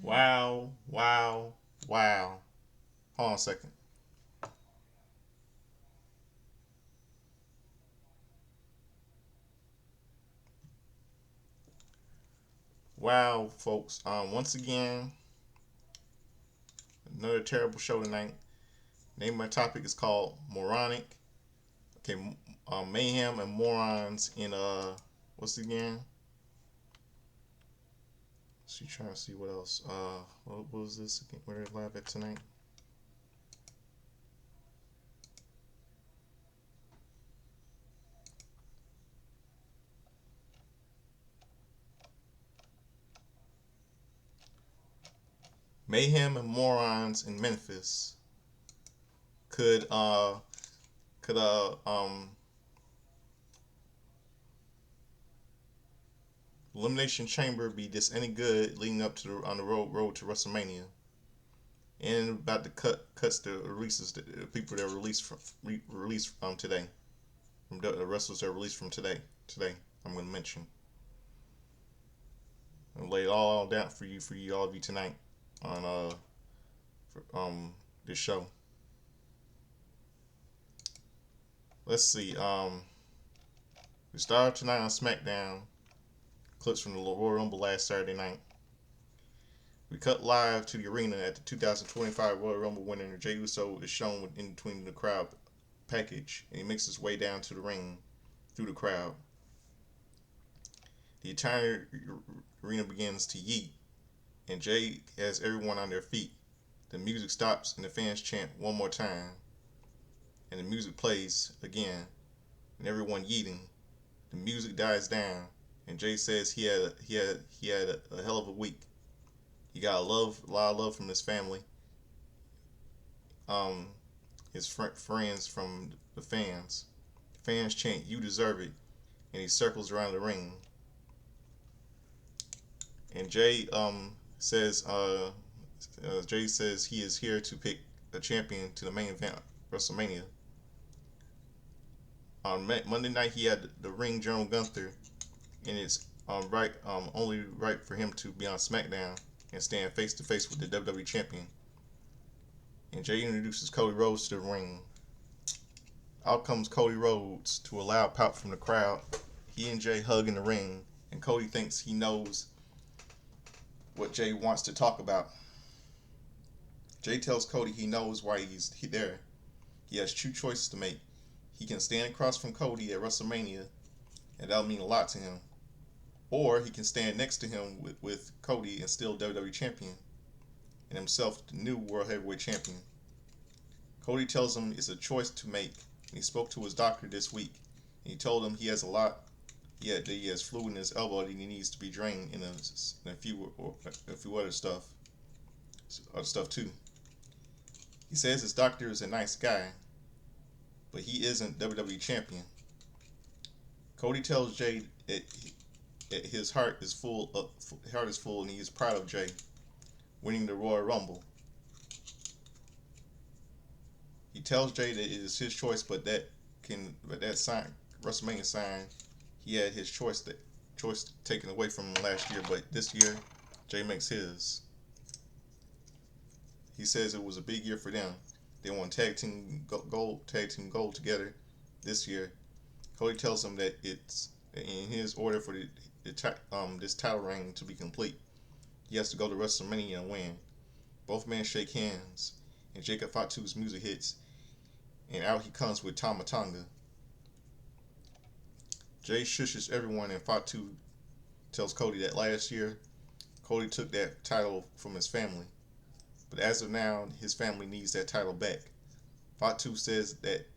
Wow, wow, wow. Hold on a second. Wow, folks. Once again, another terrible show tonight. Name of my topic is called Moronic. Okay, Mayhem and Morons in what's it again? She trying to see what else. What was this again? Where they live at tonight? Mayhem and Morons in Memphis. Could uh could Elimination Chamber be this any good leading up to on the road to WrestleMania? And about the cuts the releases the people that are released from today, from the wrestlers that are released from today. I'm going to mention and lay it all down for you all of you tonight on for, this show. Let's see. We started tonight on Smackdown. Clips from the Royal Rumble last Saturday night. We cut live to the arena at the 2025 Royal Rumble winner Jey Uso is shown in between the crowd package, and he makes his way down to the ring through the crowd. The entire arena begins to yeet, and Jey has everyone on their feet. The music stops, and the fans chant one more time, and the music plays again, and everyone yeeting. The music dies down, and Jey says he had a hell of a week. He got a lot of love from his family, um, his friends from the fans. Fans chant, "You deserve it," and he circles around the ring. And Jey says he is here to pick a champion to the main event, WrestleMania. On Monday night, he had the ring General Gunther, and it's only right for him to be on SmackDown and stand face to face with the WWE champion. And Jey introduces Cody Rhodes to the ring. Out comes Cody Rhodes to a loud pop from the crowd. He and Jey hug in the ring, and Cody thinks he knows what Jey wants to talk about. Jey tells Cody he knows why he's there. He has two choices to make. He can stand across from Cody at WrestleMania, and that'll mean a lot to him. Or he can stand next to him with Cody and still WWE champion, and himself the new World Heavyweight Champion. Cody tells him it's a choice to make, and he spoke to his doctor this week, and he told him he has a lot. He has fluid in his elbow that he needs to be drained in a few other stuff too. He says his doctor is a nice guy, but he isn't WWE champion. Cody tells Jey that his heart is full, and he is proud of Jey winning the Royal Rumble. He tells Jey that it is his choice, but that sign WrestleMania sign, he had his choice taken away from him last year, but this year Jey makes his. He says it was a big year for them. They won tag team gold together this year. Cody tells him that it's in his order for this title reign to be complete. He has to go to WrestleMania and win. Both men shake hands, and Jacob Fatu's music hits, and out he comes with Tama Tonga. Jey shushes everyone, and Fatu tells Cody that last year Cody took that title from his family, but as of now his family needs that title back. Fatu says that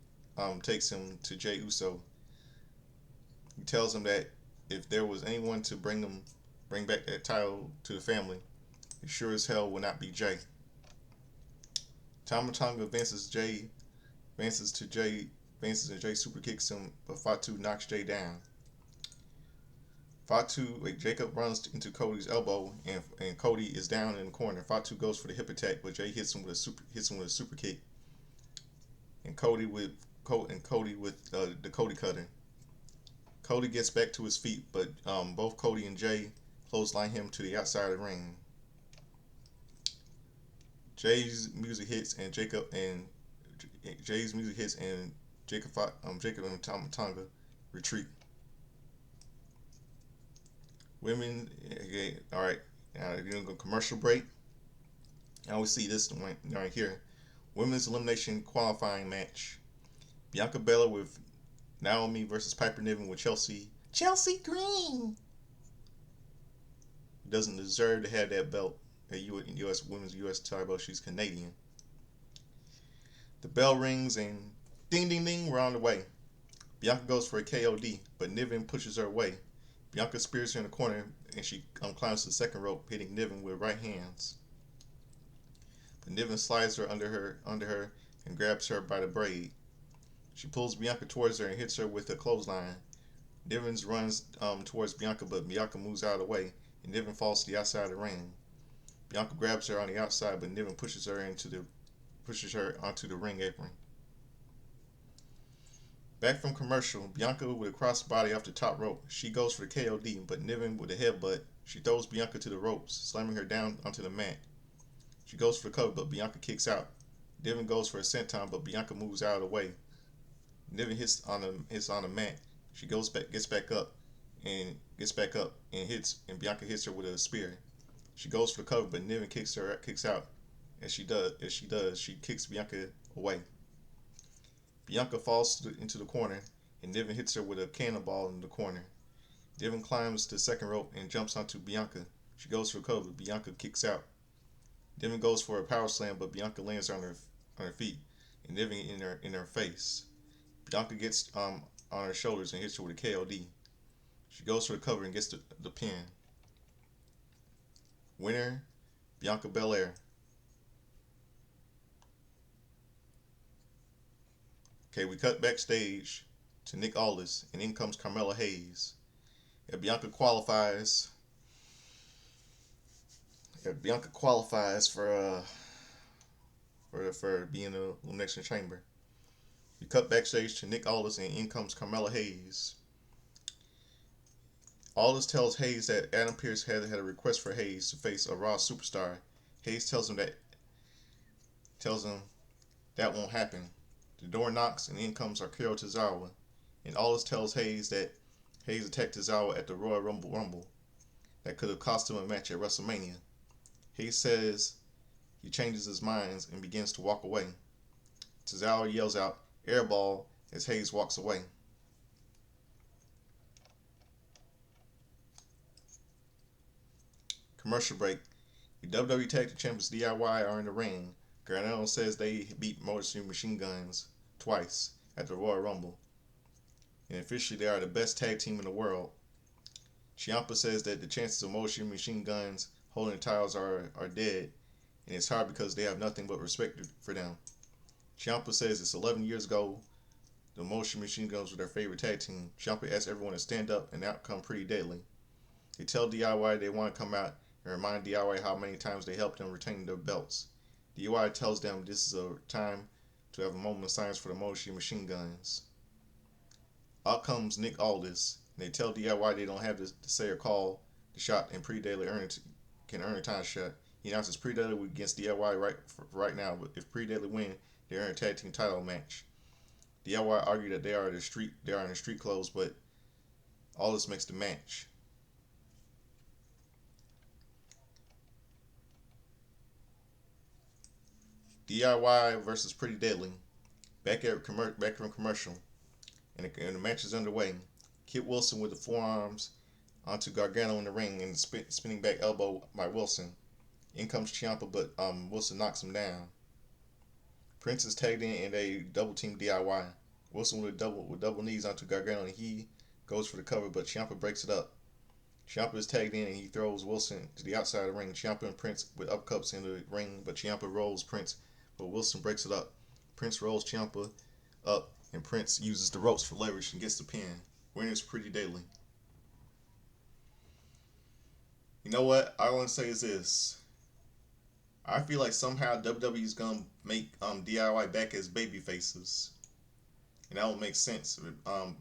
takes him to Jey Uso. He tells him that if there was anyone to bring back that title to the family, it sure as hell would not be Jey. Tama Tonga advances and Jey super kicks him, but Fatu knocks Jey down. Jacob runs into Cody's elbow, and Cody is down in the corner. Fatu goes for the hip attack, but Jey hits him with a super kick, and Cody with the Cody cutter. Cody gets back to his feet, but both Cody and Jey clothesline him to the outside of the ring. Jay's music hits and Jay's music hits and Jacob and Tonga retreat. Women, okay, all right. Now you're gonna go commercial break. Now we see this one right here. Women's elimination qualifying match. Bianca Belair with Naomi versus Piper Niven with Chelsea Green. Doesn't deserve to have that belt. A U.S. women's U.S. title belt. She's Canadian. The bell rings and ding ding ding, we're on the way. Bianca goes for a KOD, but Niven pushes her away. Bianca spears her in the corner and she climbs to the second rope, hitting Niven with right hands. But Niven slides her under her and grabs her by the braid. She pulls Bianca towards her and hits her with a clothesline. Niven runs towards Bianca, but Bianca moves out of the way, and Niven falls to the outside of the ring. Bianca grabs her on the outside, but Niven pushes her onto the ring apron. Back from commercial, Bianca with a crossbody off the top rope. She goes for the KOD, but Niven with a headbutt. She throws Bianca to the ropes, slamming her down onto the mat. She goes for the cover, but Bianca kicks out. Niven goes for a senton, but Bianca moves out of the way. Niven hits on the mat. She gets back up, and Bianca hits her with a spear. She goes for the cover, but Niven kicks out. As she does, she kicks Bianca away. Bianca falls into the corner, and Niven hits her with a cannonball in the corner. Niven climbs to the second rope and jumps onto Bianca. She goes for a cover, but Bianca kicks out. Niven goes for a power slam, but Bianca lands on her feet, and Niven in her face. Bianca gets on her shoulders and hits her with a KOD. She goes for the cover and gets the pin. Winner, Bianca Belair. Okay, we cut backstage to Nick Aldis, and in comes Carmella Hayes. Bianca qualifies for being in the Elimination Chamber. We cut backstage to Nick Aldis, and in comes Carmella Hayes. Aldis tells Hayes that Adam Pearce had a request for Hayes to face a Raw superstar. Hayes tells him that won't happen. The door knocks, and in comes Akira Tozawa. And Aldis tells Hayes that Hayes attacked Tozawa at the Royal Rumble that could have cost him a match at WrestleMania. Hayes says he changes his mind and begins to walk away. Tozawa yells out, "Airball," as Hayes walks away. Commercial break. The WWE Tag Team Champions DIY are in the ring. Gargano says they beat Motor City Machine Guns twice at the Royal Rumble. And officially they are the best tag team in the world. Ciampa says that the chances of Motor City Machine Guns holding the titles are dead, and it's hard because they have nothing but respect for them. Ciampa says it's 11 years ago the Motor City Machine Guns were their favorite tag team. Ciampa asks everyone to stand up, and the outcome pretty deadly. They tell DIY they want to come out and remind DIY how many times they helped them retain their belts. DIY tells them this is a time to have a moment of silence for the Motor City Machine Guns. Out comes Nick Aldis, and they tell DIY they don't have to say or call the shot, and Pretty Deadly can earn a title shot. He announces Pretty Deadly against DIY right now, but if Pretty Deadly win, they earn a tag team title match. DIY argue that they are in the street clothes, but Aldis makes the match. DIY versus Pretty Deadly. Back from commercial, and the match is underway. Kit Wilson with the forearms onto Gargano in the ring, and the spinning back elbow by Wilson. In comes Ciampa, but Wilson knocks him down. Prince is tagged in, and they double team DIY. Wilson with double knees onto Gargano, and he goes for the cover, but Ciampa breaks it up. Ciampa is tagged in, and he throws Wilson to the outside of the ring. Ciampa and Prince with upcuts in the ring, but Ciampa rolls Prince, but Wilson breaks it up. Prince rolls Ciampa up, and Prince uses the ropes for leverage and gets the pin. Winner's Pretty Deadly. You know what? All I want to say is this. I feel like somehow WWE is gonna make DIY back as baby faces, and that won't make sense.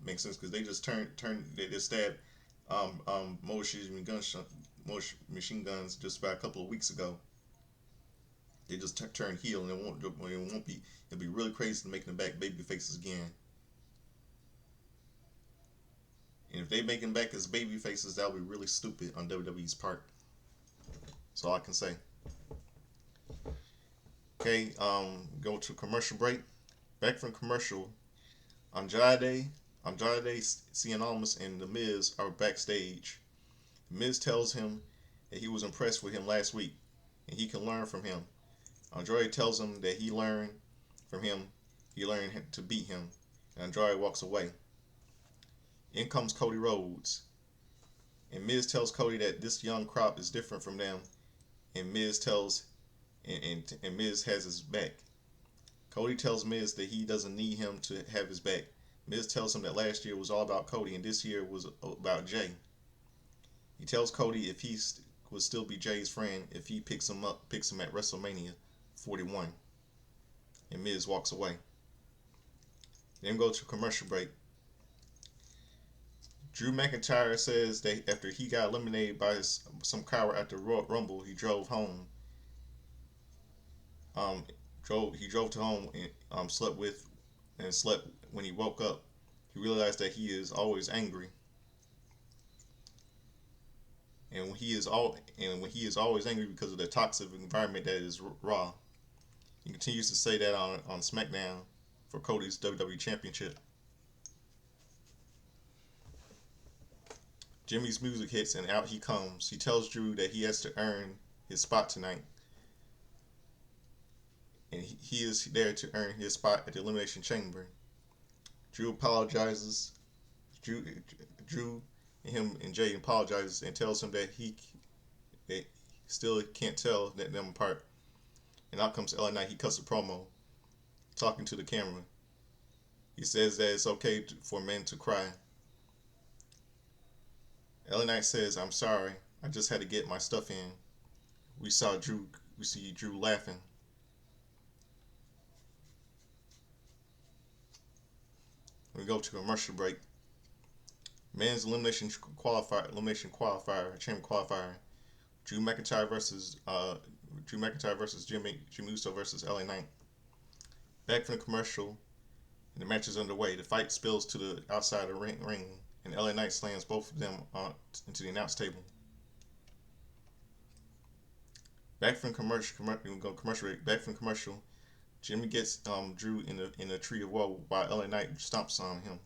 Makes sense because they just they just stabbed Motor Machine Guns just about a couple of weeks ago. They just turn heel, and it won't be. It'll be really crazy to make them back baby faces again. And if they make them back as baby faces, that'll be really stupid on WWE's part. That's all I can say. Okay, go to commercial break. Back from commercial. Andrade, Cien Almas, and The Miz are backstage. The Miz tells him that he was impressed with him last week, and he can learn from him. Andrade tells him that he learned from him. He learned to beat him, and Andrade walks away. In comes Cody Rhodes, and Miz tells Cody that this young crop is different from them, and Miz has his back. Cody tells Miz that he doesn't need him to have his back. Miz tells him that last year was all about Cody and this year was about Jay. He tells Cody if he would still be Jay's friend if he picks him at WrestleMania 41. And Miz walks away. Then go to commercial break. Drew McIntyre says that after he got eliminated by some coward at the Royal Rumble, he drove home. He drove to home and slept when he woke up. He realized that he is always angry, and when he is always angry because of the toxic environment that is Raw. He continues to say that on Smackdown for Cody's WWE Championship. Jimmy's music hits and out he comes. He tells Drew that he has to earn his spot tonight, and he is there to earn his spot at the Elimination Chamber. Drew apologizes. Drew and him and Jay apologizes and tells him that he still can't tell them apart. And out comes LA Knight. He cuts a promo, talking to the camera. He says that it's okay for men to cry. LA Knight says, "I'm sorry. I just had to get my stuff in." We see Drew laughing. We go to commercial break. Men's elimination qualifier, chamber qualifier. Drew McIntyre versus Jimmy Uso versus LA Knight. Back from the commercial, and the match is underway. The fight spills to the outside of the ring, and LA Knight slams both of them into the announce table. Back from commercial. Back from commercial. Jimmy gets Drew in a tree of woe while LA Knight stomps on him.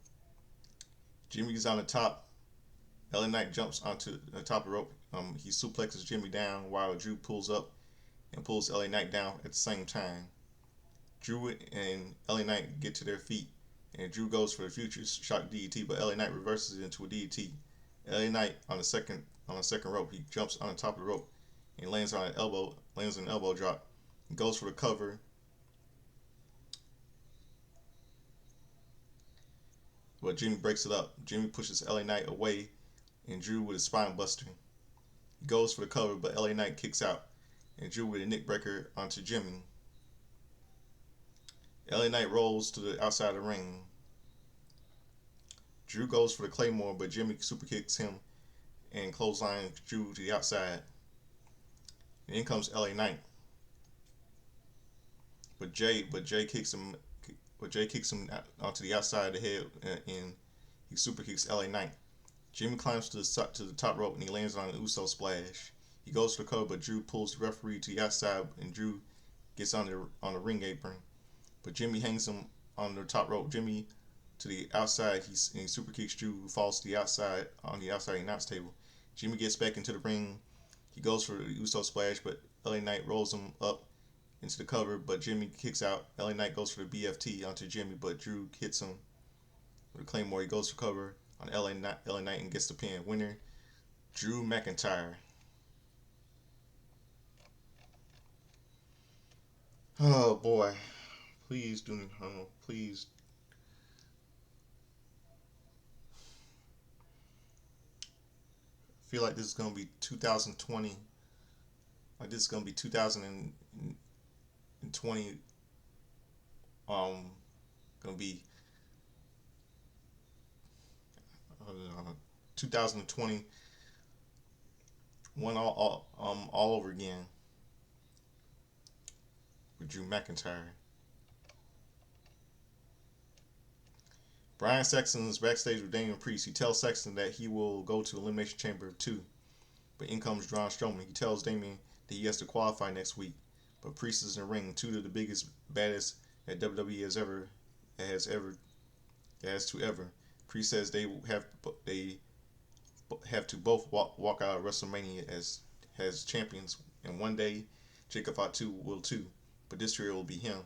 Jimmy's on the top. LA Knight jumps onto the top of the rope. He suplexes Jimmy down while Drew pulls up and pulls LA Knight down at the same time. Drew and LA Knight get to their feet, and Drew goes for the future shock DDT, but LA Knight reverses it into a DDT. LA Knight on the second rope, he jumps on the top of the rope and lands an elbow drop. He goes for the cover. But Jimmy breaks it up. Jimmy pushes LA Knight away and Drew with a spine buster. He goes for the cover, but LA Knight kicks out and Drew with a neck breaker onto Jimmy. LA Knight rolls to the outside of the ring. Drew goes for the Claymore, but Jimmy super kicks him and clotheslines Drew to the outside. And in comes LA Knight. But Jay kicks him onto the outside of the head, and he super kicks LA Knight. Jimmy climbs to the top rope and he lands on an Uso splash. He goes for the cover, but Drew pulls the referee to the outside and Drew gets on the ring apron. But Jimmy hangs him on the top rope. Jimmy to the outside, he super kicks Drew, who falls to the outside on the outside announce table. Jimmy gets back into the ring. He goes for the Uso splash, but LA Knight rolls him up into the cover, but Jimmy kicks out. LA Knight goes for the BFT onto Jimmy, but Drew hits him with a Claymore. He goes for cover on LA Knight and gets the pin. Winner, Drew McIntyre. Oh boy. Please do please. I feel like this is gonna be 2020. Like this is gonna be 2020. Gonna be 2020 all over again. Drew McIntyre. Brian Saxton is backstage with Damian Priest. He tells Saxton that he will go to Elimination Chamber 2, but in comes Braun Strowman. He tells Damian that he has to qualify next week, but Priest is in the ring. Two of the biggest, baddest that WWE has to ever. Priest says they have to both walk out of WrestleMania as champions, and one day Jacob Fatu will too, but this year it will be him.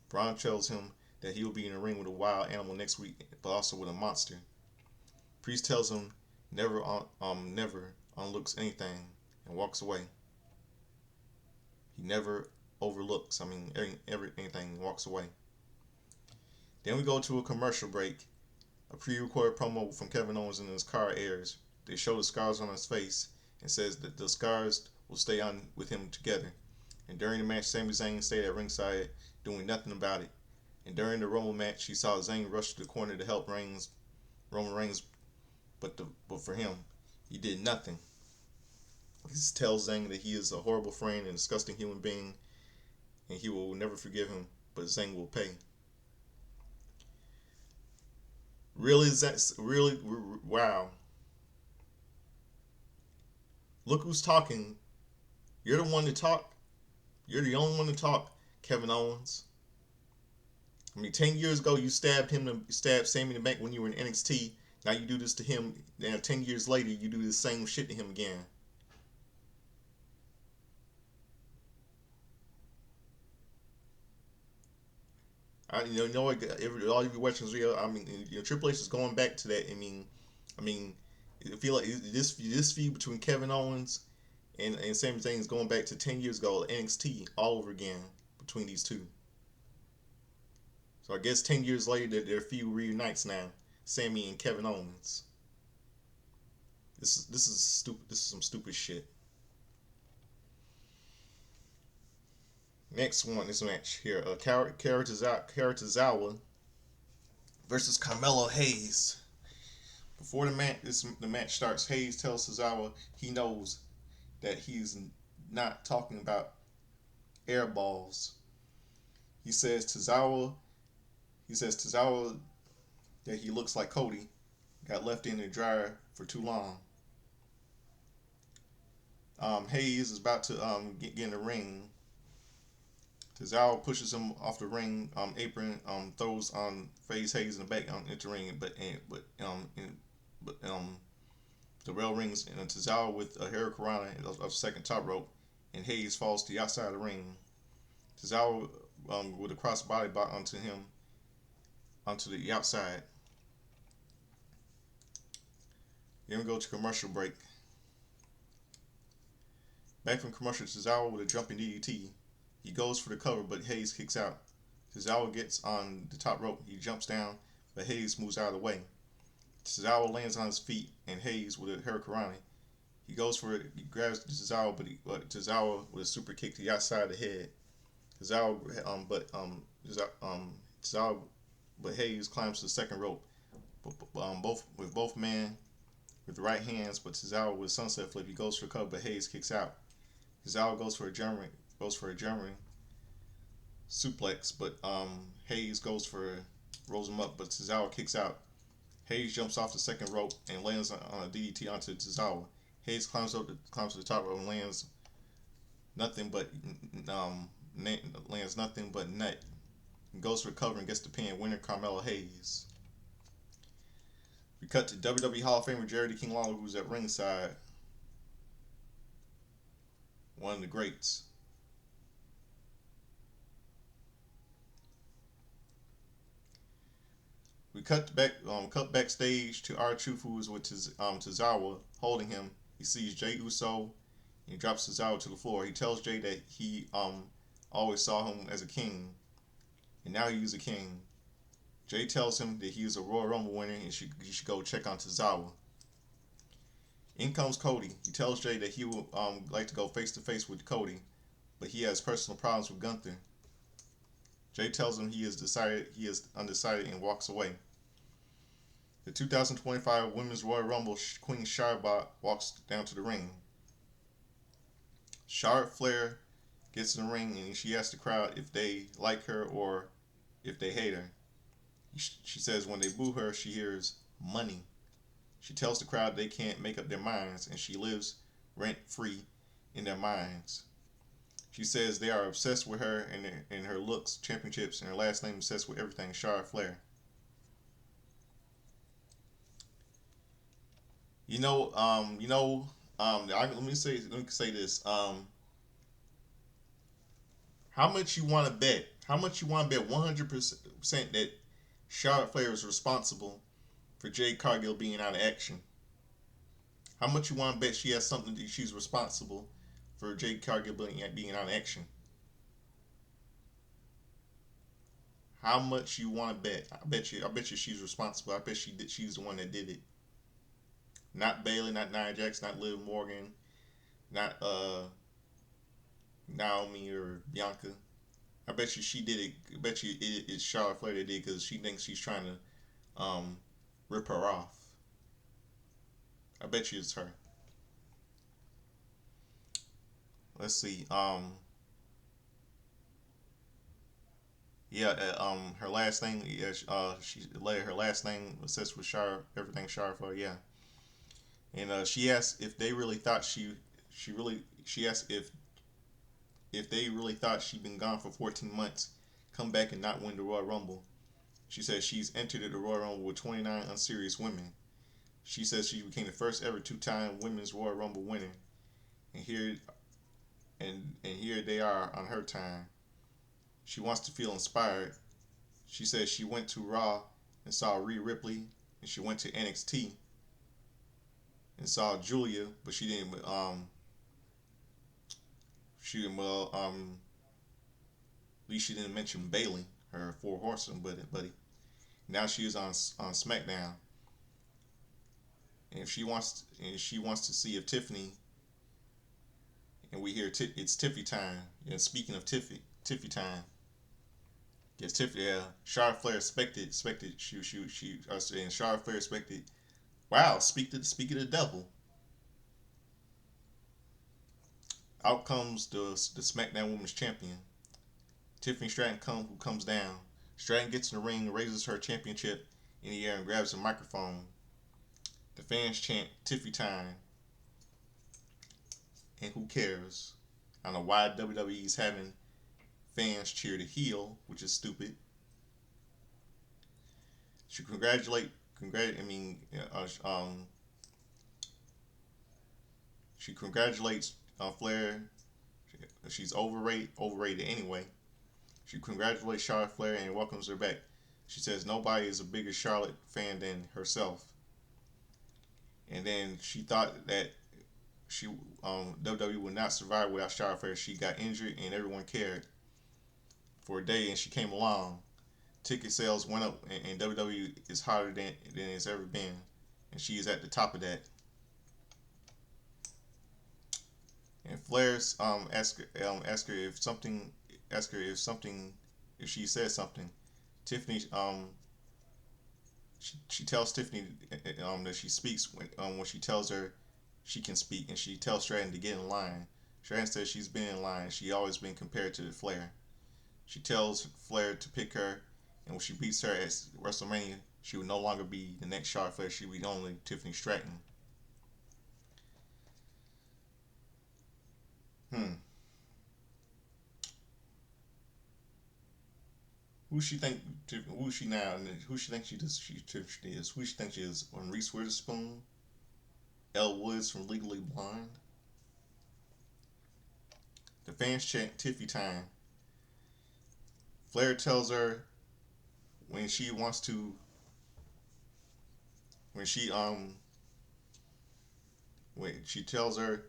Braun tells him that he will be in the ring with a wild animal next week, but also with a monster. Priest tells him never unlooks anything and walks away. He never overlooks. Anything and walks away. Then we go to a commercial break. A pre-recorded promo from Kevin Owens in his car airs. They show the scars on his face and says that the scars will stay on with him together. And during the match, Sami Zayn stayed at ringside doing nothing about it. And during the Rumble match, he saw Zayn rush to the corner to help Roman Reigns, but for him, he did nothing. He tells Zayn that he is a horrible friend and disgusting human being, and he will never forgive him, but Zayn will pay. Really, wow. Look who's talking. You're the one to talk. You're the only one to talk, Kevin Owens. 10 years ago, you stabbed Sami in the back when you were in NXT. Now you do this to him. Now 10 years later, you do the same shit to him again. All you Western real. Triple H is going back to that. I feel like this feud between Kevin Owens and Sami Zayn is going back to 10 years ago, NXT all over again between these two. So I guess 10 years later, their feud reunites now. Sami and Kevin Owens. This is stupid. This is some stupid shit. Next one, this match here, Karatazawa versus Carmelo Hayes. Before the match starts, Hayes tells Tozawa he knows that he's not talking about air balls. He says Tozawa that he looks like Cody, got left in the dryer for too long. Hayes is about to get in the ring. Tozawa pushes him off the ring apron, throws Hayes in the back into the ring, but the bell rings and Tozawa with a hurricanrana of second top rope, and Hayes falls to the outside of the ring. Tozawa with a crossbody block onto the outside. Then we go to commercial break. Back from commercial, Tozawa with a jumping DDT. He goes for the cover, but Hayes kicks out. Tozawa gets on the top rope. He jumps down, but Hayes moves out of the way. Tozawa lands on his feet, and Hayes with a hurricanrana. He goes for it. He grabs Tozawa, but Tozawa with a super kick to the outside of the head. But Hayes climbs to the second rope. Both men with the right hands, but Tozawa with a sunset flip. He goes for a cover, but Hayes kicks out. Tozawa goes for a German suplex, but Hayes rolls him up, but Tozawa kicks out. Hayes jumps off the second rope and lands on a DDT onto Tozawa. Hayes climbs to the top rope and lands nothing but net. And goes for the cover and gets the pin. Winner Carmelo Hayes. We cut to WWE Hall of Famer Jerry the King Lawler, who's at ringside. One of the greats. We cut backstage to R-Truth, who is with Tozawa, holding him. He sees Jey Uso, and he drops Tozawa to the floor. He tells Jey that he always saw him as a king, and now he's a king. Jey tells him that he is a Royal Rumble winner, and he should go check on Tozawa. In comes Cody. He tells Jey that he would like to go face to face with Cody, but he has personal problems with Gunther. Jey tells him he is undecided and walks away. The 2025 Women's Royal Rumble Queen Charlotte walks down to the ring. Charlotte Flair gets in the ring and she asks the crowd if they like her or if they hate her. She says when they boo her, she hears money. She tells the crowd they can't make up their minds and she lives rent free in their minds. She says they are obsessed with her and her looks, championships, and her last name obsessed with everything, Charlotte Flair. Let me say this. How much you want to bet? How much you want to bet 100% that Charlotte Flair is responsible for Jade Cargill being out of action? How much you want to bet she has something that she's responsible for Jade Cargill being out of action? How much you want to bet? I bet you she's responsible. I bet she's the one that did it. Not Bayley, not Nia Jax, not Liv Morgan, not Naomi or Bianca. I bet you she did it. I bet you it's Charlotte Flair that did because she thinks she's trying to rip her off. I bet you it's her. Let's see. Yeah. Her last name. Yeah. She later her last name says with Charlotte. Everything Charlotte Flair. Yeah. And she asked if they really thought she asked if they really thought she'd been gone for 14 months, come back and not win the Royal Rumble. She says she's entered the Royal Rumble with 29 unserious women. She says she became the first ever two-time women's Royal Rumble winner. And here they are on her time. She wants to feel inspired. She says she went to Raw and saw Rhea Ripley, and she went to NXT and saw Julia, but she didn't. At least she didn't mention Bayley, her four horsemen buddy. Now she is on SmackDown, and if she wants to see if Tiffany, and we hear it's Tiffy time. And speaking of Tiffy time, yes, Tiffy. Yeah, Charlotte Flair expected. And Charlotte Flair expected. Wow, speak of the devil. Out comes the SmackDown Women's Champion, Tiffany Stratton, who comes down. Stratton gets in the ring, raises her championship in the air, and grabs a microphone. The fans chant Tiffy time, and who cares? I don't know why WWE's having fans cheer the heel, which is stupid. She she congratulates Flair. She's overrated anyway. She congratulates Charlotte Flair and welcomes her back. She says nobody is a bigger Charlotte fan than herself. And then she thought that WWE would not survive without Charlotte Flair. She got injured and everyone cared for a day, and she came along. Ticket sales went up, and WWE is hotter than it's ever been, and she is at the top of that. And Flair's ask her if something if she says something. Tiffany she tells Tiffany that she speaks when she tells her she can speak, and she tells Stratton to get in line. Stratton says she's been in line. She always been compared to Flair. She tells Flair to pick her, and when she beats her at WrestleMania, she would no longer be the next Charlotte Flair. She would be only Tiffany Stratton. Hmm. Who she think? Who she now? Who she think she is? Who she think she is? On Reese Witherspoon, Elle Woods from Legally Blonde. The fans chant Tiffy time. Flair tells her when she wants to. When she When she tells her.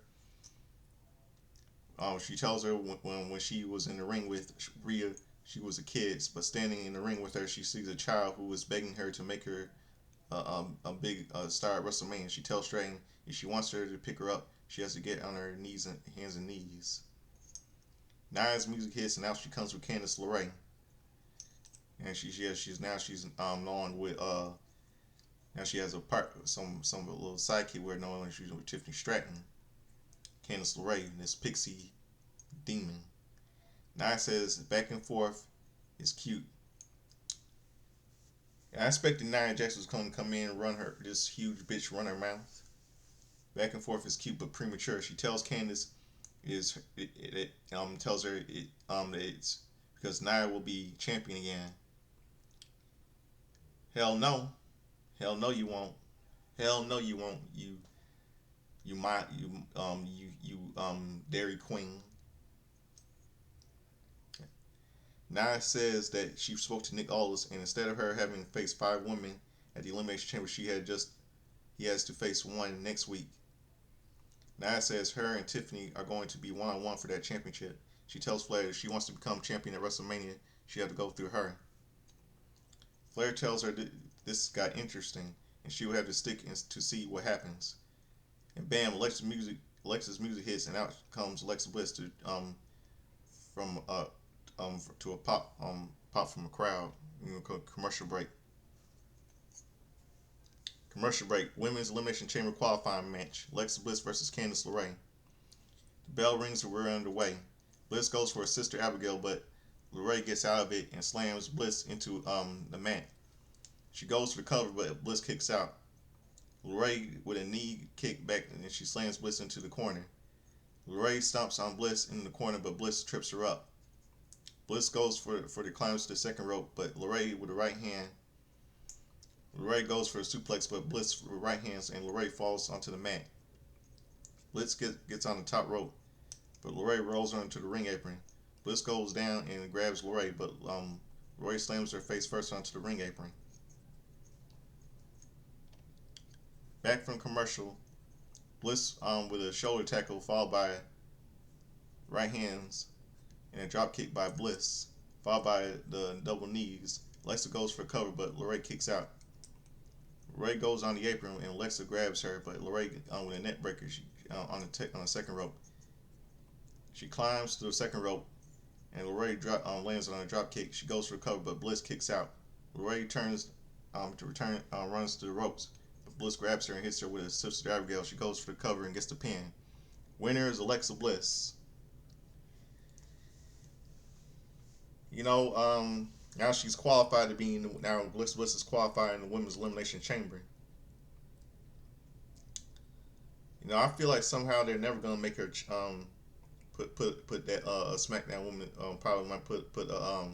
She tells her when she was in the ring with Rhea, she was a kid, but standing in the ring with her, she sees a child who is begging her to make her a big star at WrestleMania. She tells Stratton if she wants her to pick her up, she has to get on her knees and hands and knees. Nia's music hits, and now she comes with Candice LeRae, and she's known with now she has a some little sidekick where no one she's with Tiffany Stratton, Candice LeRae, this pixie demon. Nia says back and forth is cute. I expected Nia Jax was going to come in and run her, this huge bitch run her mouth. Back and forth is cute but premature. She tells Candice tells her that it's because Nia will be champion again. Hell no, hell no you won't. Hell no you won't. You Dairy Queen. Nia says that she spoke to Nick Aldis, and instead of her having faced 5 women at the Elimination Chamber, he has to face one next week. Nia says her and Tiffany are going to be one-on-one for that championship. She tells Flair if she wants to become champion at WrestleMania, she had to go through her. Flair tells her this got interesting, and she will have to stick to see what happens. And bam, Alexa's music hits, and out comes Alexa Bliss from to a pop from a crowd. Commercial break. Commercial break. Women's Elimination Chamber qualifying match. Alexa Bliss versus Candice LeRae. The bell rings and we're underway. Bliss goes for her sister Abigail, but LeRae gets out of it and slams Bliss into the mat. She goes for the cover, but Bliss kicks out. LeRae with a knee kick back, and then she slams Bliss into the corner. LeRae stomps on Bliss in the corner, but Bliss trips her up. Bliss goes for the climbs to the second rope, but LeRae with the right hand. LeRae goes for a suplex, but Bliss with right hands, and LeRae falls onto the mat. Bliss gets on the top rope, but LeRae rolls her into the ring apron. Bliss goes down and grabs LeRae, but LeRae slams her face first onto the ring apron. Back from commercial, Bliss with a shoulder tackle followed by right hands and a drop kick by Bliss, followed by the double knees. Alexa goes for cover, but LeRae kicks out. LeRae goes on the apron and Alexa grabs her, but LeRae with a net breaker on the second rope. She climbs to the second rope and LeRae lands on a drop kick. She goes for cover, but Bliss kicks out. LeRae runs to the ropes, but Bliss grabs her and hits her with a sister Abigail. She goes for the cover and gets the pin. Winner is Alexa Bliss. Now she's qualified to be now Bliss is qualified in the Women's Elimination Chamber. I feel like somehow they're never gonna make her put that SmackDown woman probably might put a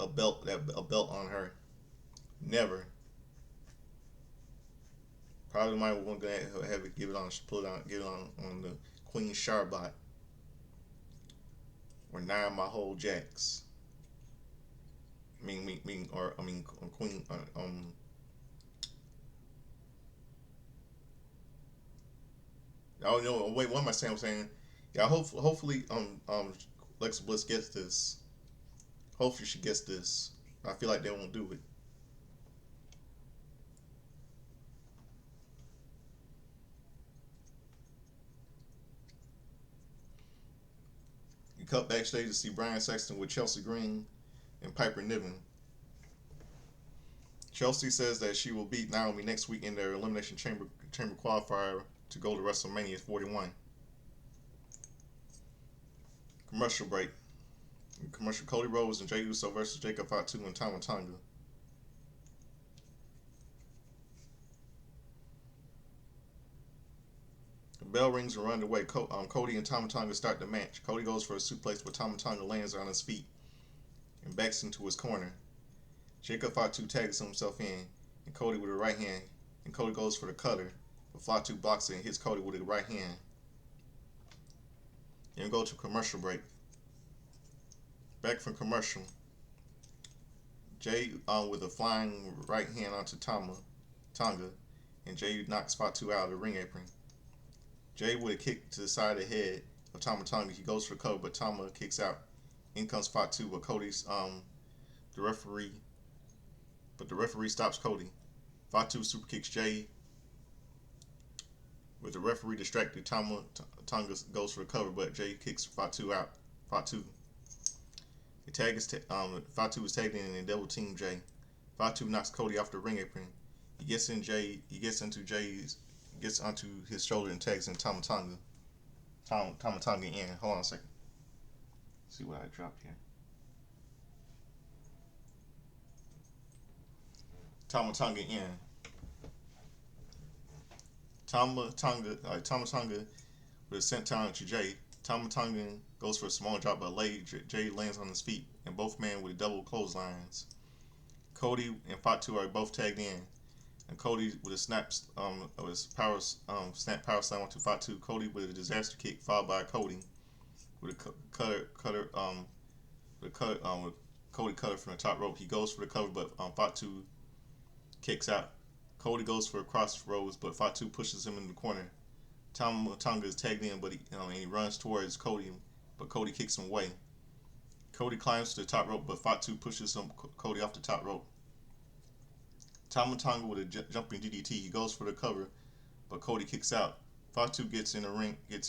belt on her. Never. Probably might want to have it give it on the Queen Charbot. Or Nia Mahal Jax. Queen. Oh no! Wait, what am I saying? I'm saying, yeah. Hopefully, Alexa Bliss gets this. Hopefully, she gets this. I feel like they won't do it. You cut backstage to see Brian Saxton with Chelsea Green and Piper Niven. Chelsea says that she will beat Naomi next week in their Elimination Chamber qualifier to go to WrestleMania 41. Commercial break. Commercial. Cody Rhodes and Jey Uso versus Jacob Fatu and Tama Tonga. The bell rings and run away. Cody and Tama Tonga start the match. Cody goes for a suplex, but Tama Tonga lands on his feet and backs into his corner. Jacob Fatu tags himself in, and Cody with a right hand, and Cody goes for the cutter, but Fatu blocks it and hits Cody with a right hand. Then we go to commercial break. Back from commercial, Jey with a flying right hand onto Tonga, and Jey knocks Fatu out of the ring apron. Jey with a kick to the side of the head of Tama Tonga. He goes for the cover, but Tama kicks out. In comes Fatu, but Cody's the referee stops Cody. Fatu super kicks Jey. With the referee distracted, Tonga goes for the cover, but Jey kicks Fatu out. Fatu is tagged in and double team Jey. Fatu knocks Cody off the ring apron. He gets onto his shoulder and tags in Tama Tonga. Tama Tonga in. Hold on a second. Let's see what I dropped here. Tama Tonga in. Tama Tonga with a senton to Jay. Tama Tonga goes for a small drop, but late Jay lands on his feet, and both men with double clotheslines. Cody and Fatu are both tagged in, and Cody with a snap slam onto Fatu. Cody with a disaster kick, followed by Cody with a with Cody cutter from the top rope. He goes for the cover, but Fatu kicks out. Cody goes for a crossroads, but Fatu pushes him in the corner. Tama Tonga is tagged in, but he runs towards Cody, but Cody kicks him away. Cody climbs to the top rope, but Fatu pushes Cody off the top rope. Tama Tonga with a jumping DDT. He goes for the cover, but Cody kicks out. Fatu gets in the ring, and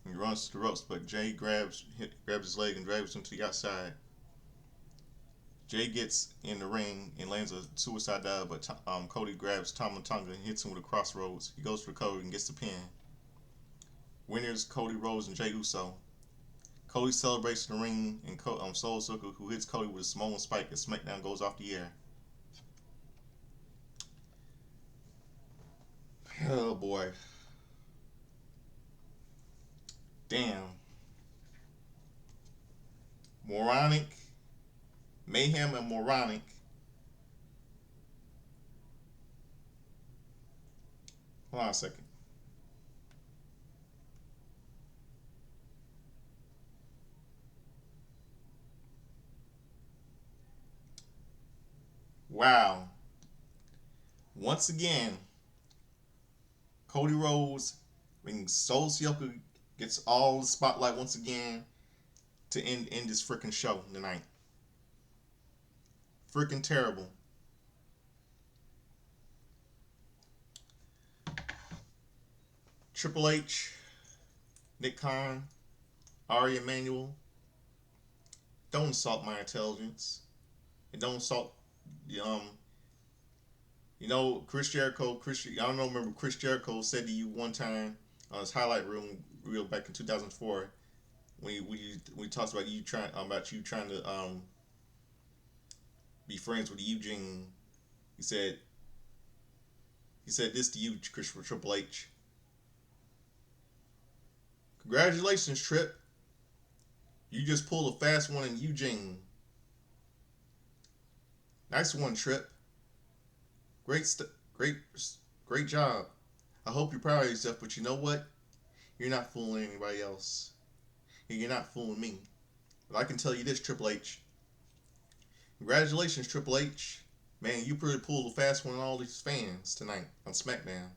he runs to the ropes, but Jay grabs his leg and drags him to the outside. Jay gets in the ring and lands a suicide dive, but Cody grabs Tama Tonga and hits him with a crossroads. He goes for the cover and gets the pin. Winners Cody Rhodes and Jey Uso. Cody celebrates in the ring and Soul Circle, who hits Cody with a Samoan spike, and Smackdown goes off the air. Oh boy. Damn. Moronic. Mayhem and Moronic. Hold on a second. Wow. Once again, Cody Rhodes, Soul Sioka gets all the spotlight once again to end this freaking show tonight. Freaking terrible. Triple H, Nick Khan, Ari Emanuel, don't insult my intelligence. And don't insult Chris Jericho. I don't know. Remember, Chris Jericho said to you one time on his highlight reel back in 2004 when he talks about you trying to be friends with Eugene. He said this to you, Christopher Triple H. Congratulations, Trip. You just pulled a fast one in Eugene. Nice one, Trip. Great job. I hope you're proud of yourself, but you know what? You're not fooling anybody else. And you're not fooling me. But I can tell you this, Triple H. Congratulations, Triple H. Man, you pretty pulled a fast one on all these fans tonight on SmackDown.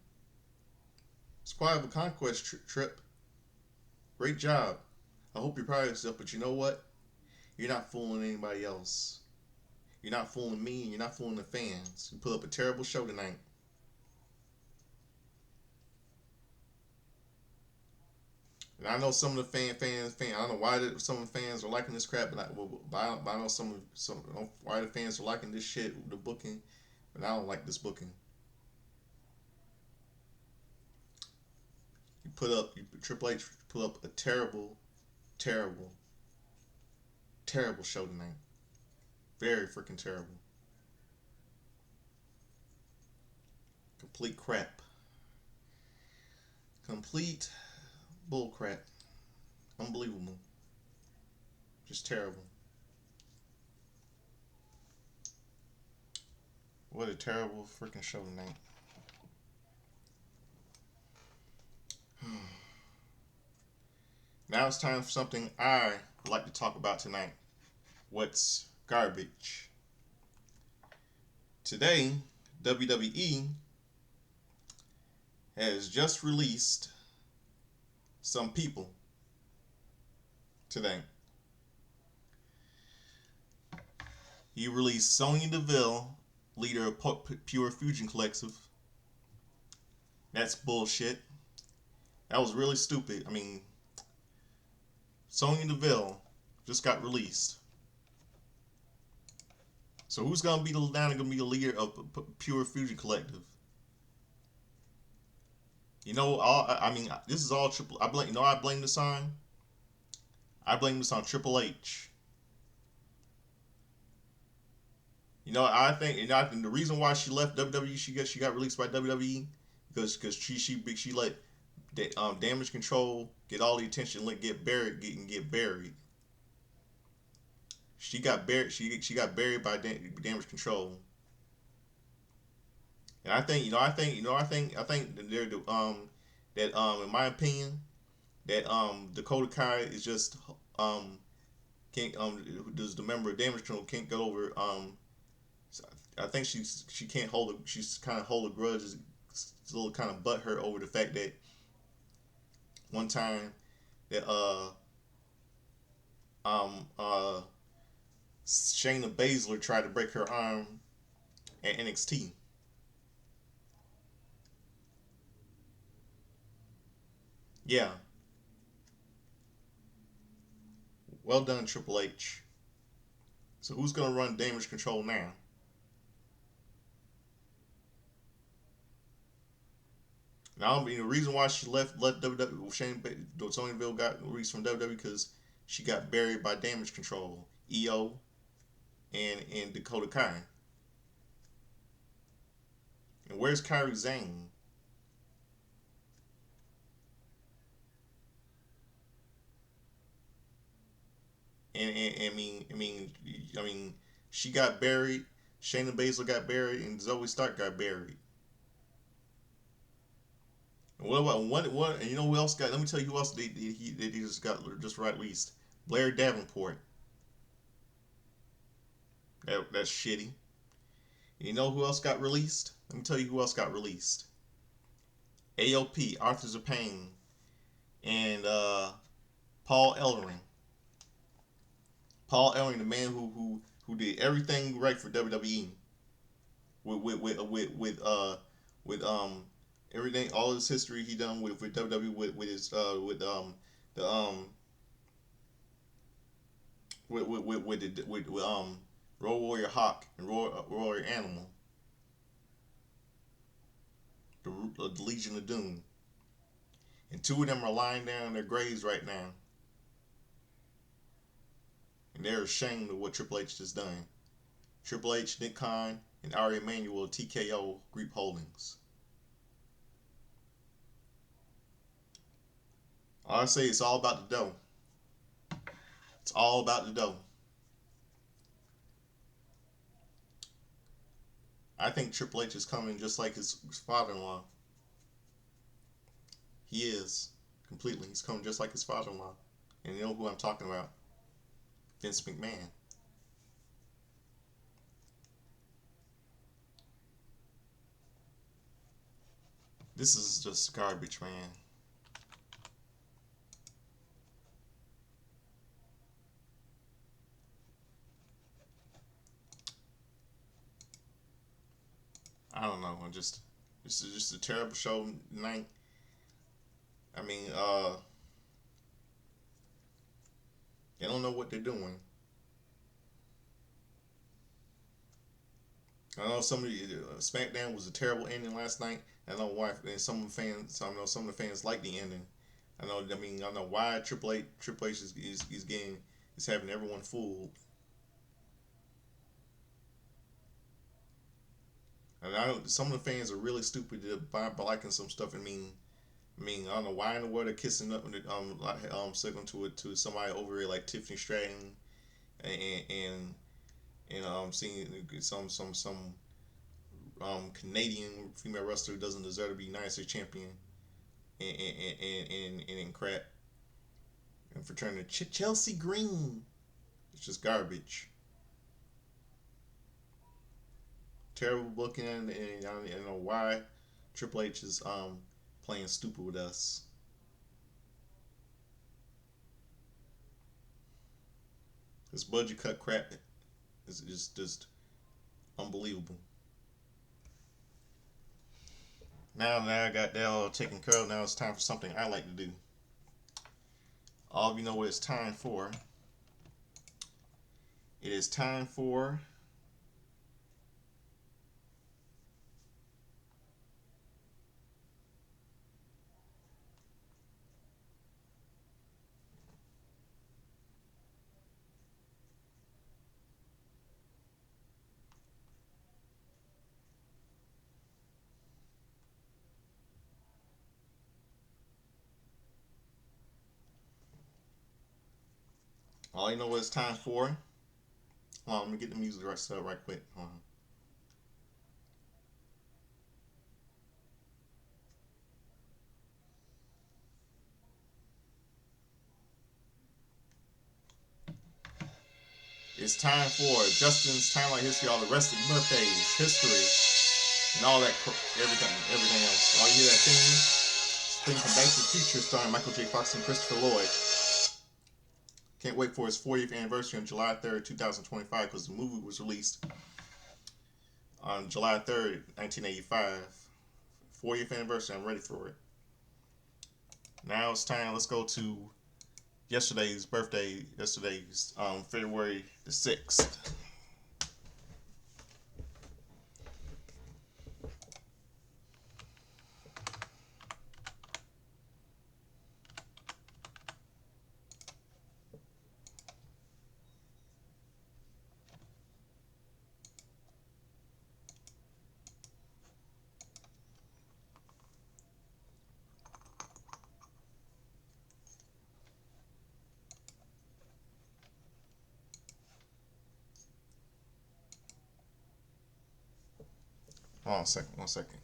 It's quite a conquest, Trip. Great job. I hope you're proud of yourself, but you know what? You're not fooling anybody else. You're not fooling me, and you're not fooling the fans. You put up a terrible show tonight. And I know some of the fans. I don't know why some of the fans are liking this crap, but I know some why the fans are liking this shit, the booking, but I don't like this booking. Triple H put up a terrible show tonight. Very freaking terrible. Complete crap. Complete bull crap. Unbelievable. Just terrible. What a terrible freaking show tonight. Now it's time for something I would like to talk about tonight. What's garbage? Today, WWE has just released some people today. He released Sonya Deville, leader of Pure Fusion Collective. That's bullshit. That was really stupid. I mean, Sonya Deville just got released. So who's gonna be the leader of Pure Fusion Collective? I mean, this is all triple. I blame. I blame this on. I blame this on Triple H. I think, I think the reason why she left WWE, she got released by WWE because she let Damage Control get all the attention, get buried. She got buried. She got buried by Damage Control. And I think, I think that they're that in my opinion that Dakota Kai is just can't does the member of Damage Control can't get over I think she can't hold she's kind of hold a grudge, is a little kind of butthurt over the fact that one time that um uh Shayna Baszler tried to break her arm at NXT. Yeah, well done, Triple H. So who's gonna run Damage Control now? Now, I mean, the reason why she left WWE, Sonya Deville got released from WWE because she got buried by Damage Control, EO, and Dakota Kai. And where's Kairi Zane? And she got buried. Shayna Baszler got buried, and Zoe Stark got buried. And what about what? And you know who else got? Let me tell you who else they just got just right released. Blair Davenport. That's shitty. You know who else got released? Let me tell you who else got released. AOP, Arthur Payne, and Paul Ellering. Paul Ellering, the man who did everything right for WWE with everything, all his history he done with WWE with his the with Road Warrior Hawk and Road Warrior Animal, the Legion of Doom, and two of them are lying down in their graves right now, and they're ashamed of what Triple H has done. Triple H, Nick Khan, and Ari Emanuel of TKO Group Holdings. All I say it's all about the dough. It's all about the dough. I think Triple H is coming just like his father-in-law. He is completely. He's coming just like his father-in-law. And you know who I'm talking about? Vince McMahon. This is just garbage, man. I don't know. This is just a terrible show tonight. I mean, they don't know what they're doing. I know some of the SmackDown was a terrible ending last night. I know why. And some of the fans, I know some of the fans like the ending. I know why Triple H is getting is having everyone fooled. And I know some of the fans are really stupid by liking some stuff. I don't know why in the world they're kissing up second to somebody over here like Tiffany Stratton and seeing some Canadian female wrestler who doesn't deserve to be United States champion and crap and for turning Chelsea Green. It's just garbage. Terrible booking, and I don't know why Triple H is playing stupid with us. This budget cut crap is just unbelievable. Now I got that all taken care of. Now it's time for something I like to do. All of you know what it's time for. It is time for All you know what it's time for. Hold on, let me get the music right set up right quick. Hold on. It's time for Justin's Timeline History, all the rest of birthdays, history, and all that, everything else. All you hear that theme from Back to the Future starring Michael J. Fox and Christopher Lloyd. Can't wait for its 40th anniversary on July 3rd, 2025, because the movie was released on July 3rd, 1985. 40th anniversary, I'm ready for it. Now it's time, let's go to yesterday's birthday, February the 6th. Hold on a second, 1 second.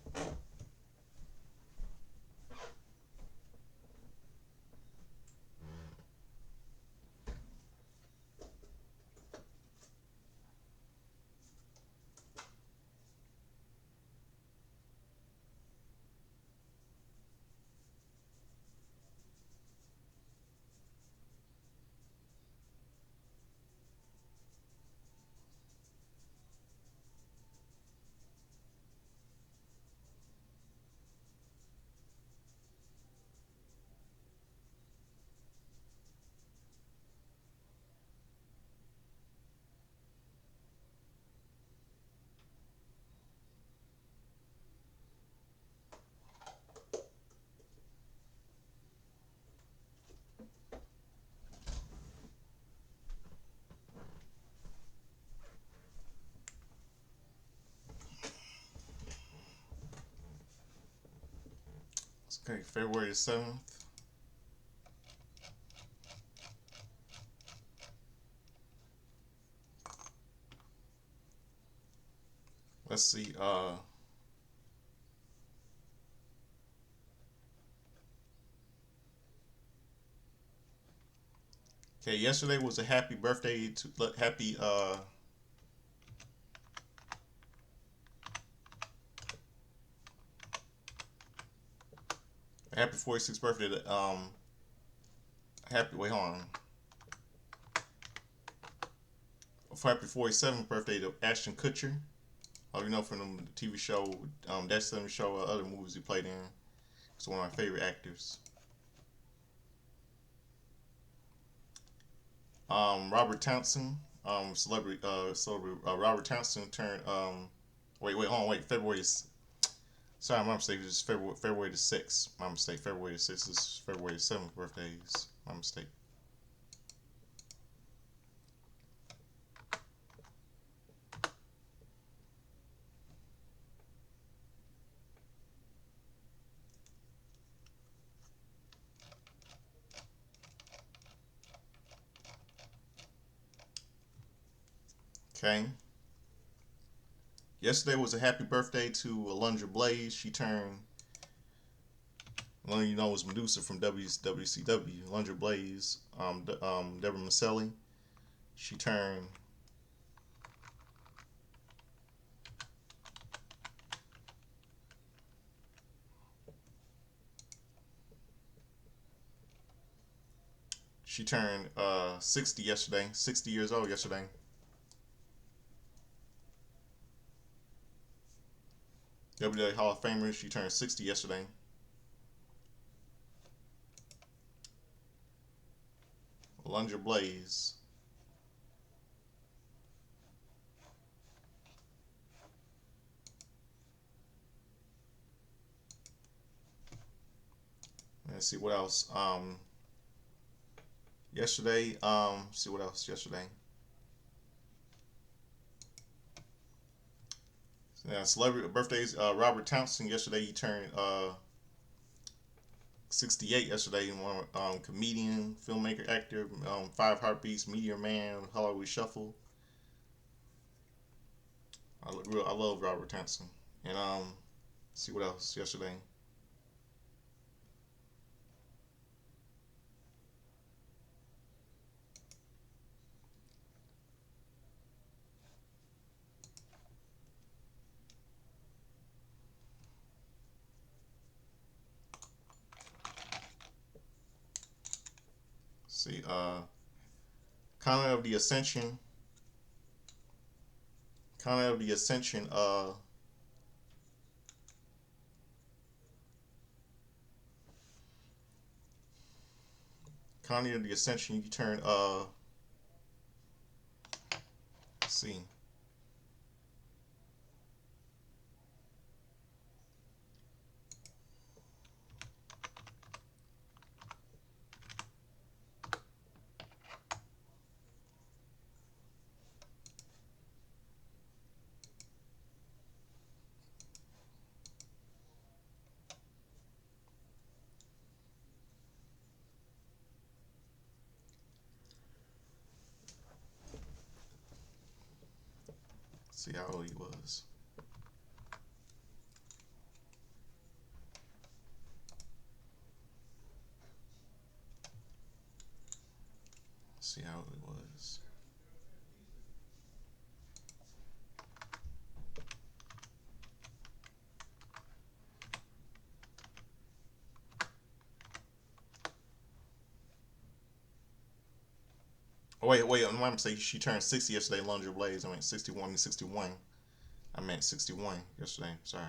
Okay, February the 7th. Let's see, okay, yesterday was a happy birthday to happy 46th birthday to wait, hold on. Happy 47th birthday to Ashton Kutcher. You know, from the TV show, That's the show, other movies he played in. He's one of my favorite actors. Robert Townsend, celebrity Robert Townsend turned. February. Sorry, my mistake. It's February the 6th. My mistake. February the 6th is February the 7th birthdays. My mistake. Okay. Yesterday was a happy birthday to Alundra Blaze. She turned. One of you know was Medusa from WCW. Alundra Blaze. Deborah Maselli. She turned. She turned 60 yesterday. 60 years old yesterday. WWE Hall of Famer. She turned 60 yesterday. Alundra Blaze. Let's see what else. Yesterday, see what else yesterday. Yeah, celebrity birthdays. Robert Townsend yesterday he turned 68 yesterday. One comedian, filmmaker, actor, Five Heartbeats, Meteor Man, Hollywood Shuffle. I love Robert Pattinson. And see what else yesterday. See, Connor of the Ascension. Connor of the Ascension. Connor of the Ascension. You turn. Let's see. See how old he was. See how old he was. Oh, wait. I'm going to say she turned 60 yesterday. Lundra Blaze. I meant 61. I mean 61. I meant 61 yesterday. Sorry.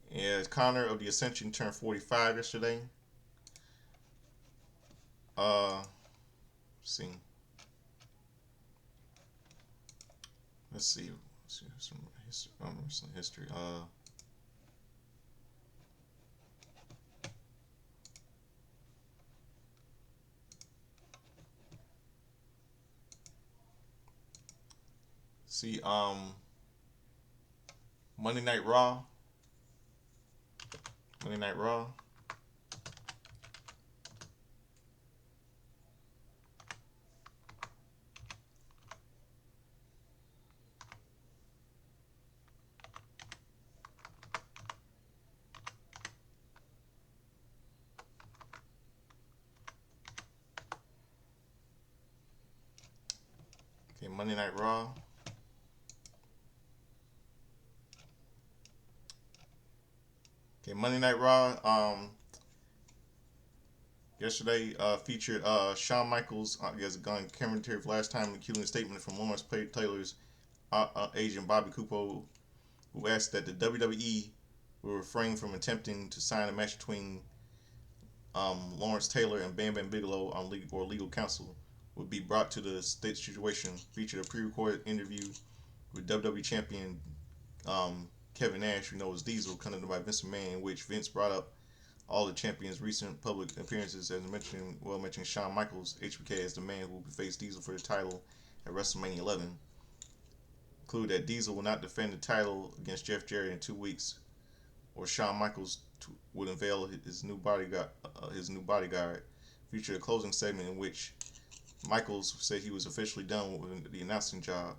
Yeah, Connor of the Ascension turned 45 yesterday. Let's see. Let's see. Some wrestling history. See. Monday Night Raw. Monday Night Raw. Okay, Monday Night Raw. Okay, Monday Night Raw. Yesterday featured Shawn Michaels as a gun commentary for last time, including a statement from Lawrence Taylor's agent Bobby Cupo, who asked that the WWE will refrain from attempting to sign a match between Lawrence Taylor and Bam Bam Bigelow on legal counsel would be brought to the state situation. Featured a pre-recorded interview with WWE champion Kevin Nash, who knows Diesel, conducted by Vince McMahon, in which Vince brought up all the champion's recent public appearances, as mentioning Shawn Michaels, HBK, as the man who will face Diesel for the title at WrestleMania 11. Include that Diesel will not defend the title against Jeff Jarrett in 2 weeks, or Shawn Michaels would unveil his new bodyguard. Featured a closing segment in which Michaels said he was officially done with the announcing job.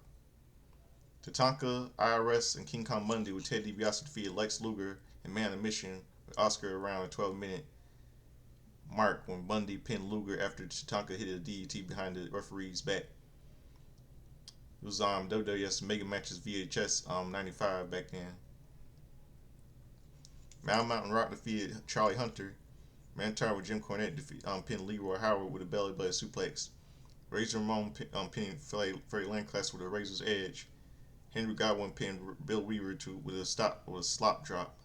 Tatanka, IRS, and King Kong Monday with Ted DiBiase defeated Lex Luger and Man of Mission with Oscar around a 12-minute mark when Bundy pinned Luger after Tatanka hit a DDT behind the referee's back. It was WWS Mega Matches VHS 95 back then. Mountain Rock defeated Charlie Hunter. Mantar with Jim Cornette pinned Leroy Howard with a belly button suplex. Razor Ramon pinned Freddie Lancaster with a razor's edge. Henry Godwin pinned Bill Weaver with a slop drop.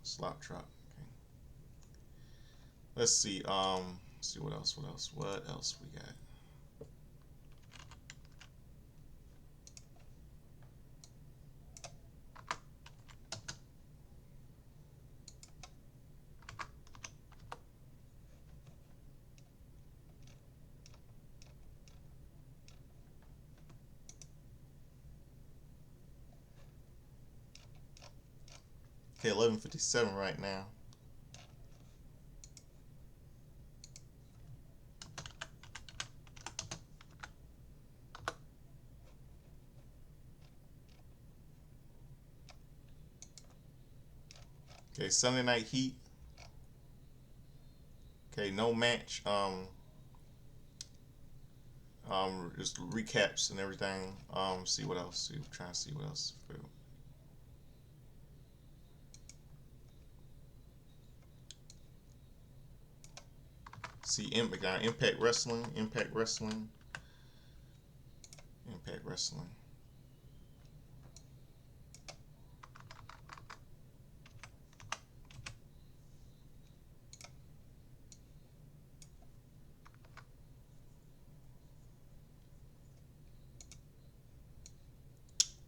Slop drop. Okay. Let's see. Let's see what else. What else we got? Okay, 11:57 right now. Okay, Sunday Night Heat. Okay, no match. Just recaps and everything. See what else. Trying to see what else. See Impact Wrestling, Impact Wrestling, Impact Wrestling.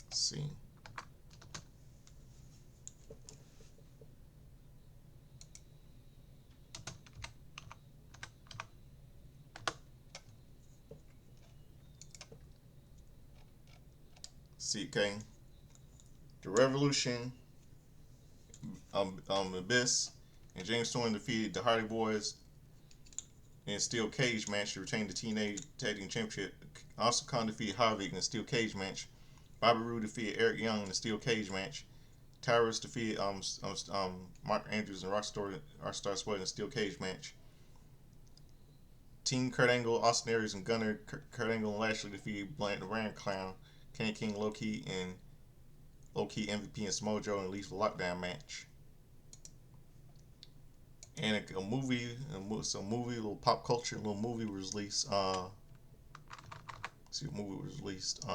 Let's see. See, okay. The Revolution, Abyss, and James Storm defeated the Hardy Boys in a steel cage match to retain the Teenage Tag Team Championship. Also, Khan defeated Harvick in a steel cage match. Bobby Roode defeated Eric Young in a steel cage match. Tyrus defeated Mark Andrews and Rockstar Spud in a steel cage match. Team Kurt Angle, Austin Aries, and Gunner. Kurt Angle and Lashley defeated the Ram Clown, Kenny King, Low Key MVP and Samoa Joe in a lethal lockdown match. And a movie, a little pop culture, little movie was released. See what movie was released.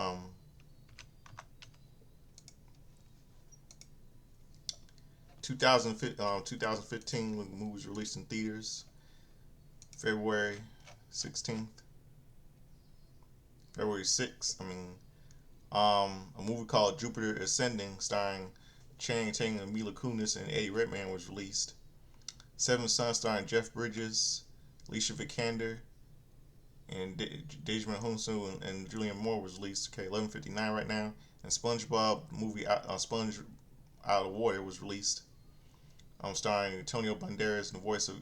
2015 when the movie was released in theaters. February 16th. February 6th. A movie called Jupiter Ascending, starring Channing Tatum and Mila Kunis and Eddie Redmayne, was released. Seven Sons, starring Jeff Bridges, Alicia Vikander, and Dejman Hunsu and Julianne Moore, was released. Okay, 11:59 right now. And SpongeBob movie Sponge Out of the Water was released. Starring Antonio Banderas in the voice of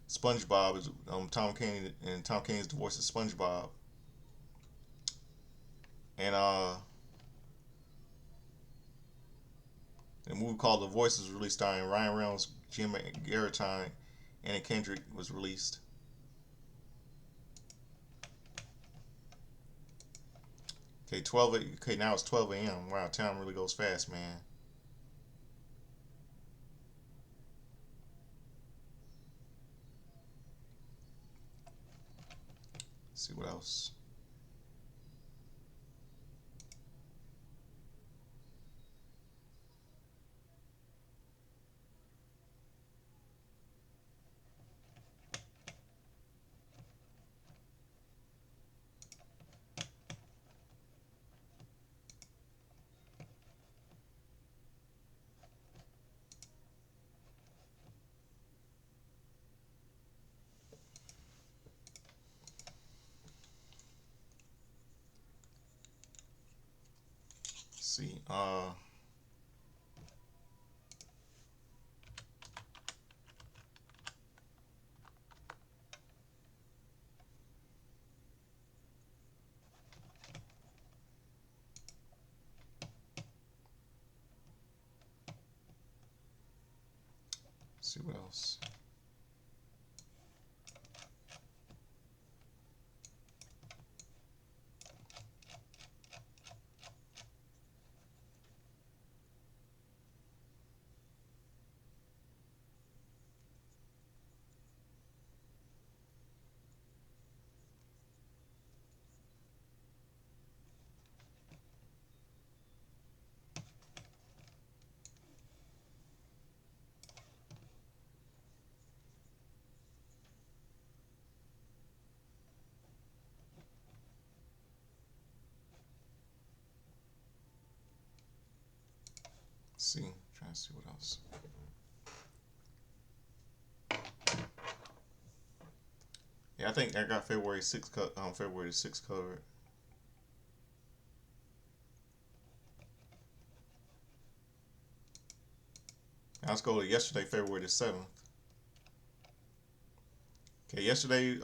SpongeBob is Tom Kenny, and Tom Kenny is the voice of SpongeBob. And a movie called The Voice was released, starring Ryan Reynolds, Jim Garretine, Anna Kendrick, was released. Okay, 12. Okay, now it's 12 a.m. Wow, time really goes fast, man. Let's see what else. See, see what else. See, trying to see what else. Yeah, I think I got February 6th February 6th covered. Now let's go to yesterday, February the 7th. Okay, yesterday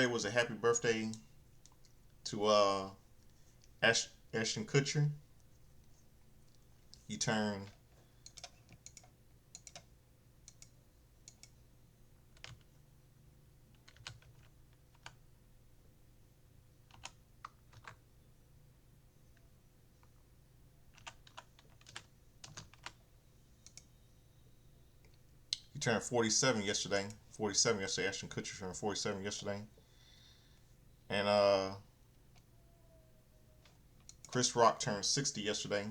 was a happy birthday to Ashton Kutcher. He turned 47 yesterday. 47 yesterday. Ashton Kutcher turned 47 yesterday. And Chris Rock turned 60 yesterday.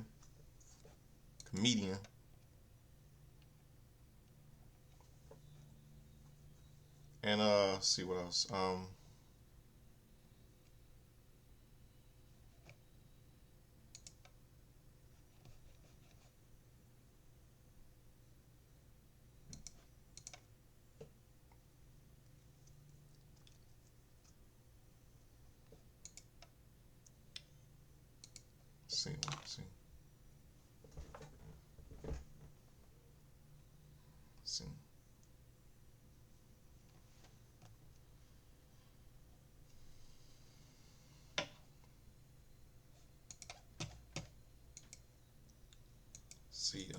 Comedian. And let's see what else. Let's see. See. See. See.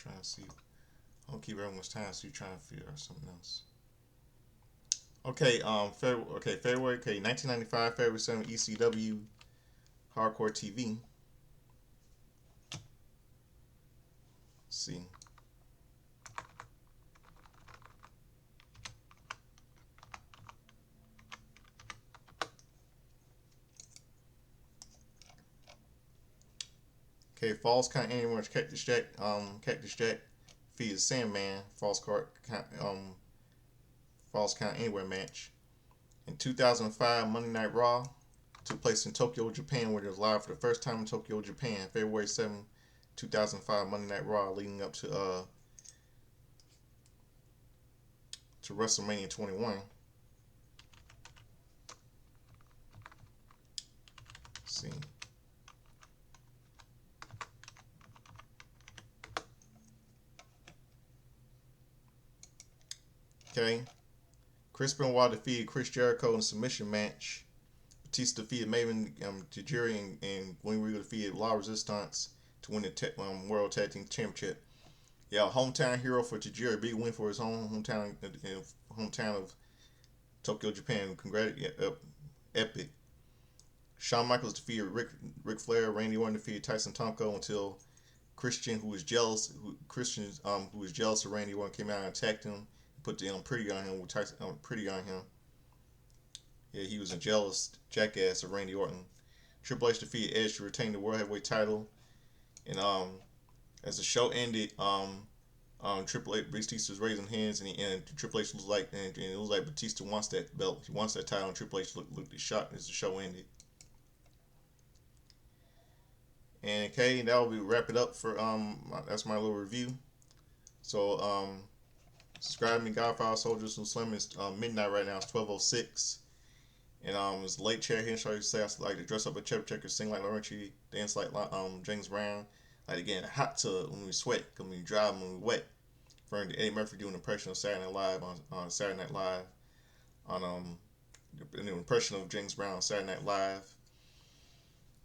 Trying to see. I don't keep everyone's time, so you're trying to figure out something else. Okay. February. Okay. 1995. February 7th. ECW. Hardcore TV. See. Okay, Falls Count Anywhere, Cactus Jack defeated Sandman, Falls Count Anywhere match. In 2005, Monday Night Raw took place in Tokyo, Japan, where it was live for the first time in Tokyo, Japan, February 7, 2005, Monday Night Raw, leading up to WrestleMania 21. Let's see. Okay. Chris Benoit defeated Chris Jericho in a submission match. Batista defeated Mayhem Tajiri, and William Regal defeated La Resistance to win the World Tag Team Championship. Yeah, hometown hero for Tajiri, big win for his hometown of Tokyo, Japan. Epic. Shawn Michaels defeated Ric Flair. Randy Orton defeated Tyson Tomko until Christian, who was jealous of Randy Orton, came out and attacked him, put the pretty on him with Tyson pretty on him. Yeah, he was a jealous jackass of Randy Orton. Triple H defeated Edge to retain the World Heavyweight title. And as the show ended, Triple H, Batista was raising hands, and Triple H was like, and it was like Batista wants that belt, he wants that title, and Triple H looked shocked as the show ended. And okay, that will be wrap it up for that's my little review. So subscribe to me, Godfather Soldiers and Slim. It's midnight right now. It's 12:06. And it's late chair here. So I say I like to dress up a chip checker, sing like Laurenchi, dance like James Brown. Like again, a hot tub when we sweat, when we drive, when we wet. Referring to Eddie Murphy doing an impression of Saturday Night Live on Saturday Night Live on an impression of James Brown on Saturday Night Live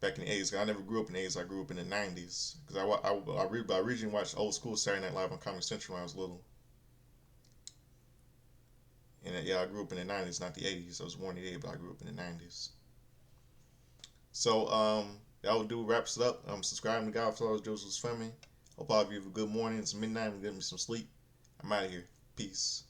back in the 80s. I never grew up in the 80s. I grew up in the 90s because I originally watched old school Saturday Night Live on Comedy Central when I was little. And yeah, I grew up in the 90s, not the 80s. I was born in the 80s, but I grew up in the 90s. So that will do wraps it up. Subscribe to Godfather Joseph's Family. Hope all of you have a good morning. It's midnight. I'm getting me some sleep. I'm out of here. Peace.